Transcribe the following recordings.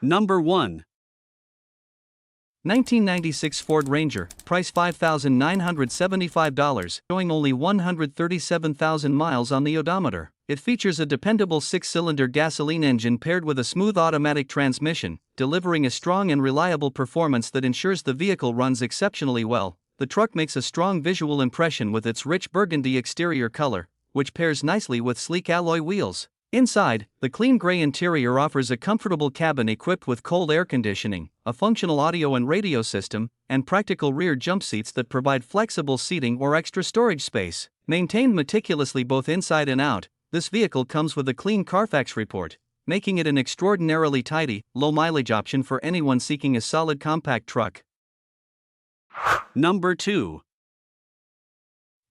Number 1. 1996 Ford Ranger, price $5,975, showing only 137,000 miles on the odometer. It features a dependable 6-cylinder gasoline engine paired with a smooth automatic transmission, delivering a strong and reliable performance that ensures the vehicle runs exceptionally well. The truck makes a strong visual impression with its rich burgundy exterior color, which pairs nicely with sleek alloy wheels. Inside, the clean gray interior offers a comfortable cabin equipped with cold air conditioning, a functional audio and radio system, and practical rear jump seats that provide flexible seating or extra storage space. Maintained meticulously both inside and out, this vehicle comes with a clean Carfax report, making it an extraordinarily tidy, low-mileage option for anyone seeking a solid compact truck. Number 2.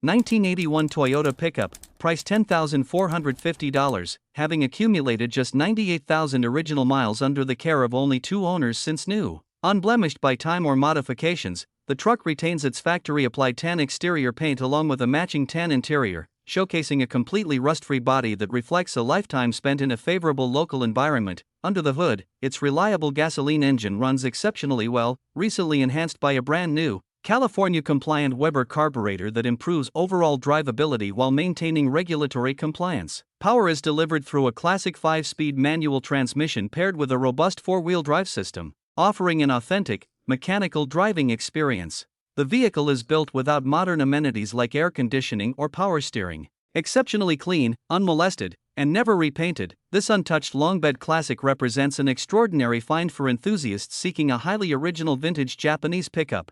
1981 Toyota pickup, price $10,450, having accumulated just 98,000 original miles under the care of only 2 owners since new. Unblemished by time or modifications, the truck retains its factory-applied tan exterior paint along with a matching tan interior, showcasing a completely rust-free body that reflects a lifetime spent in a favorable local environment. Under the hood, its reliable gasoline engine runs exceptionally well, recently enhanced by a brand-new, California-compliant Weber carburetor that improves overall drivability while maintaining regulatory compliance. Power is delivered through a classic 5-speed manual transmission paired with a robust 4-wheel drive system, offering an authentic, mechanical driving experience. The vehicle is built without modern amenities like air conditioning or power steering. Exceptionally clean, unmolested, and never repainted, this untouched long-bed classic represents an extraordinary find for enthusiasts seeking a highly original vintage Japanese pickup.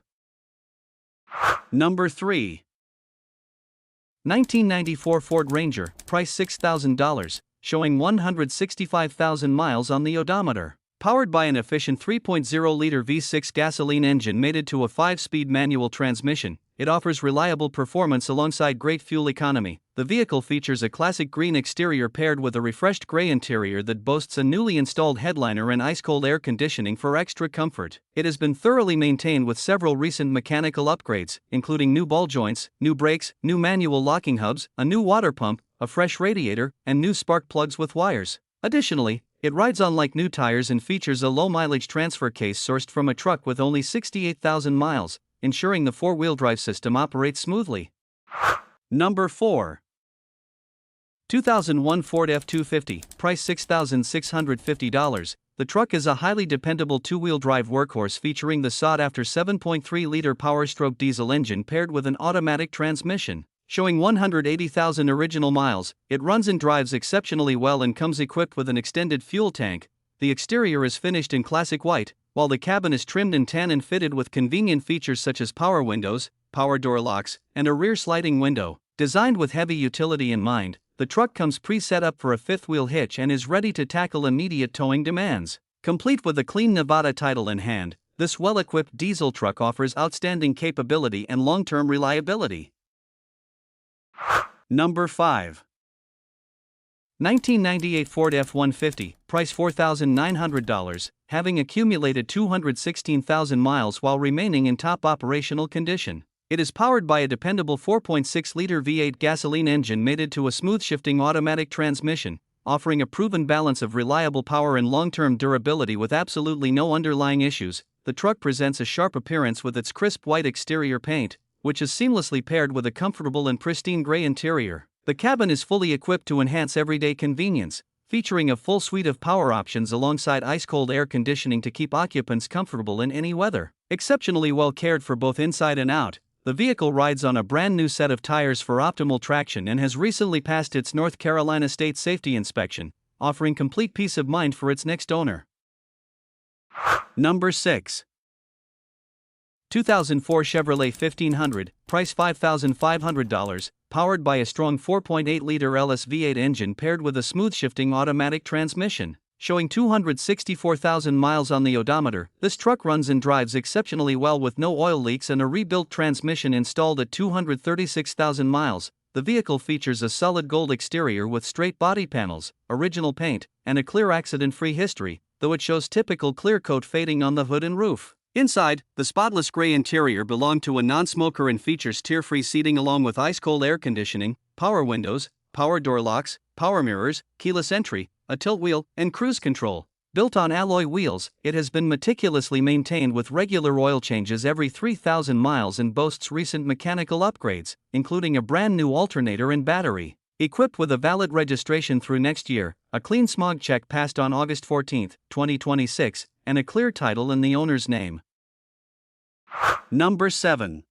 Number 3. 1994 Ford Ranger, price $6,000, showing 165,000 miles on the odometer. Powered by an efficient 3.0-liter V6 gasoline engine mated to a 5-speed manual transmission, it offers reliable performance alongside great fuel economy. The vehicle features a classic green exterior paired with a refreshed gray interior that boasts a newly installed headliner and ice-cold air conditioning for extra comfort. It has been thoroughly maintained with several recent mechanical upgrades, including new ball joints, new brakes, new manual locking hubs, a new water pump, a fresh radiator, and new spark plugs with wires. Additionally, it rides on like new tires and features a low-mileage transfer case sourced from a truck with only 68,000 miles, ensuring the 4-wheel drive system operates smoothly. Number 4. 2001 Ford F-250, price $6,650. The truck is a highly dependable 2-wheel drive workhorse featuring the sought-after 7.3-liter Power-stroke diesel engine paired with an automatic transmission. Showing 180,000 original miles, it runs and drives exceptionally well and comes equipped with an extended fuel tank. The exterior is finished in classic white, while the cabin is trimmed in tan and fitted with convenient features such as power windows, power door locks, and a rear sliding window. Designed with heavy utility in mind, the truck comes pre-set up for a 5th-wheel hitch and is ready to tackle immediate towing demands. Complete with a clean Nevada title in hand, this well-equipped diesel truck offers outstanding capability and long-term reliability. Number 5. 1998 Ford F-150, price $4,900, having accumulated 216,000 miles while remaining in top operational condition. It is powered by a dependable 4.6-liter V8 gasoline engine mated to a smooth-shifting automatic transmission, offering a proven balance of reliable power and long-term durability with absolutely no underlying issues. The truck presents a sharp appearance with its crisp white exterior paint, which is seamlessly paired with a comfortable and pristine gray interior. The cabin is fully equipped to enhance everyday convenience, featuring a full suite of power options alongside ice-cold air conditioning to keep occupants comfortable in any weather. Exceptionally well cared for both inside and out, the vehicle rides on a brand new set of tires for optimal traction and has recently passed its North Carolina State Safety Inspection, offering complete peace of mind for its next owner. Number 6. 2004 Chevrolet 1500, price $5,500, powered by a strong 4.8-liter LS V8 engine paired with a smooth-shifting automatic transmission. Showing 264,000 miles on the odometer, this truck runs and drives exceptionally well with no oil leaks and a rebuilt transmission installed at 236,000 miles. The vehicle features a solid gold exterior with straight body panels, original paint, and a clear accident-free history, though it shows typical clear coat fading on the hood and roof. Inside, the spotless gray interior belonged to a non-smoker and features tear-free seating along with ice-cold air conditioning, power windows, power door locks, power mirrors, keyless entry, a tilt wheel, and cruise control. Built on alloy wheels, it has been meticulously maintained with regular oil changes every 3,000 miles and boasts recent mechanical upgrades, including a brand new alternator and battery. Equipped with a valid registration through next year, a clean smog check passed on August 14, 2026, and a clear title in the owner's name. Number 7.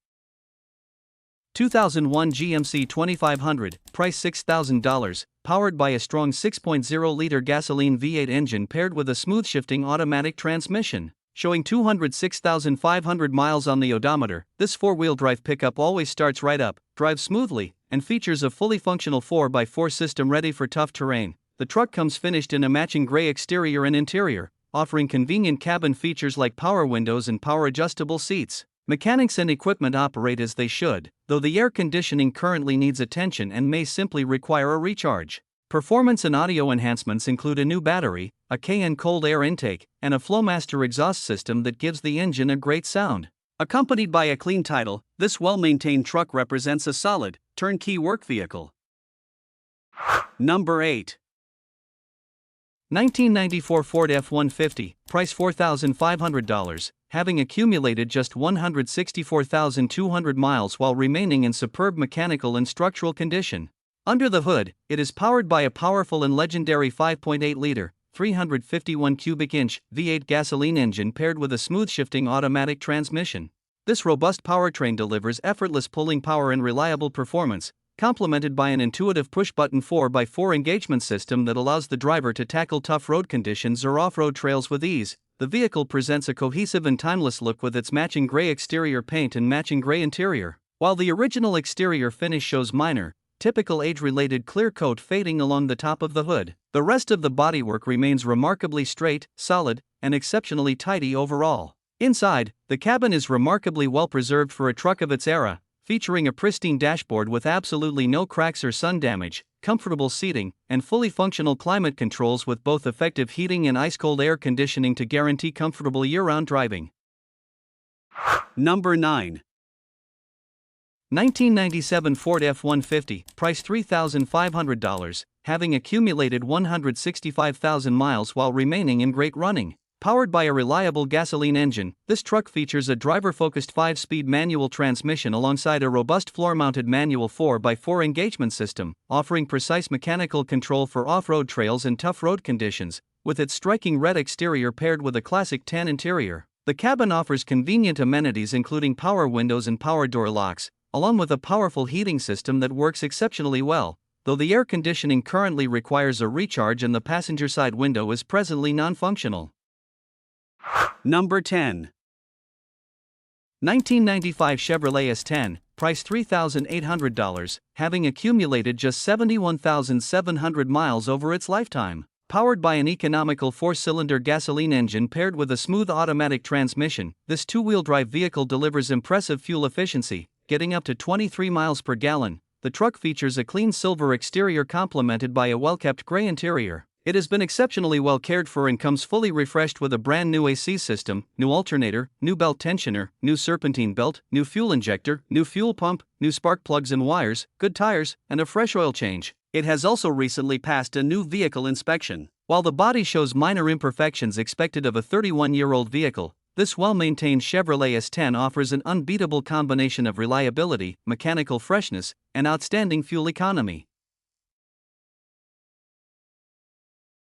2001 GMC 2500, price $6,000, powered by a strong 6.0-liter gasoline V8 engine paired with a smooth-shifting automatic transmission. Showing 206,500 miles on the odometer, this four-wheel drive pickup always starts right up, drives smoothly, and features a fully functional 4x4 system ready for tough terrain. The truck comes finished in a matching gray exterior and interior, offering convenient cabin features like power windows and power-adjustable seats. Mechanics and equipment operate as they should, though the air conditioning currently needs attention and may simply require a recharge. Performance and audio enhancements include a new battery, a KN cold air intake, and a Flowmaster exhaust system that gives the engine a great sound. Accompanied by a clean title, this well-maintained truck represents a solid, turnkey work vehicle. Number 8. 1994 Ford F-150, price $4,500, having accumulated just 164,200 miles while remaining in superb mechanical and structural condition. Under the hood, it is powered by a powerful and legendary 5.8-liter, 351 cubic inch V8 gasoline engine paired with a smooth-shifting automatic transmission. This robust powertrain delivers effortless pulling power and reliable performance, complemented by an intuitive push-button 4x4 engagement system that allows the driver to tackle tough road conditions or off-road trails with ease. The vehicle presents a cohesive and timeless look with its matching gray exterior paint and matching gray interior. While the original exterior finish shows minor, typical age-related clear coat fading along the top of the hood, the rest of the bodywork remains remarkably straight, solid, and exceptionally tidy overall. Inside, the cabin is remarkably well preserved for a truck of its era, featuring a pristine dashboard with absolutely no cracks or sun damage, comfortable seating, and fully functional climate controls with both effective heating and ice-cold air conditioning to guarantee comfortable year-round driving. Number 9. 1997 Ford F-150, price $3,500, having accumulated 165,000 miles while remaining in great running. Powered by a reliable gasoline engine, this truck features a driver-focused 5-speed manual transmission alongside a robust floor-mounted manual 4x4 engagement system, offering precise mechanical control for off-road trails and tough road conditions. With its striking red exterior paired with a classic tan interior, the cabin offers convenient amenities including power windows and power door locks, along with a powerful heating system that works exceptionally well, though the air conditioning currently requires a recharge and the passenger side window is presently non-functional. Number 10. 1995 Chevrolet S10, price $3,800, having accumulated just 71,700 miles over its lifetime. Powered by an economical 4-cylinder gasoline engine paired with a smooth automatic transmission, this two-wheel drive vehicle delivers impressive fuel efficiency, getting up to 23 miles per gallon. The truck features a clean silver exterior complemented by a well-kept gray interior. It has been exceptionally well cared for and comes fully refreshed with a brand new AC system, new alternator, new belt tensioner, new serpentine belt, new fuel injector, new fuel pump, new spark plugs and wires, good tires, and a fresh oil change. It has also recently passed a new vehicle inspection. While the body shows minor imperfections expected of a 31-year-old vehicle, this well-maintained Chevrolet S10 offers an unbeatable combination of reliability, mechanical freshness, and outstanding fuel economy.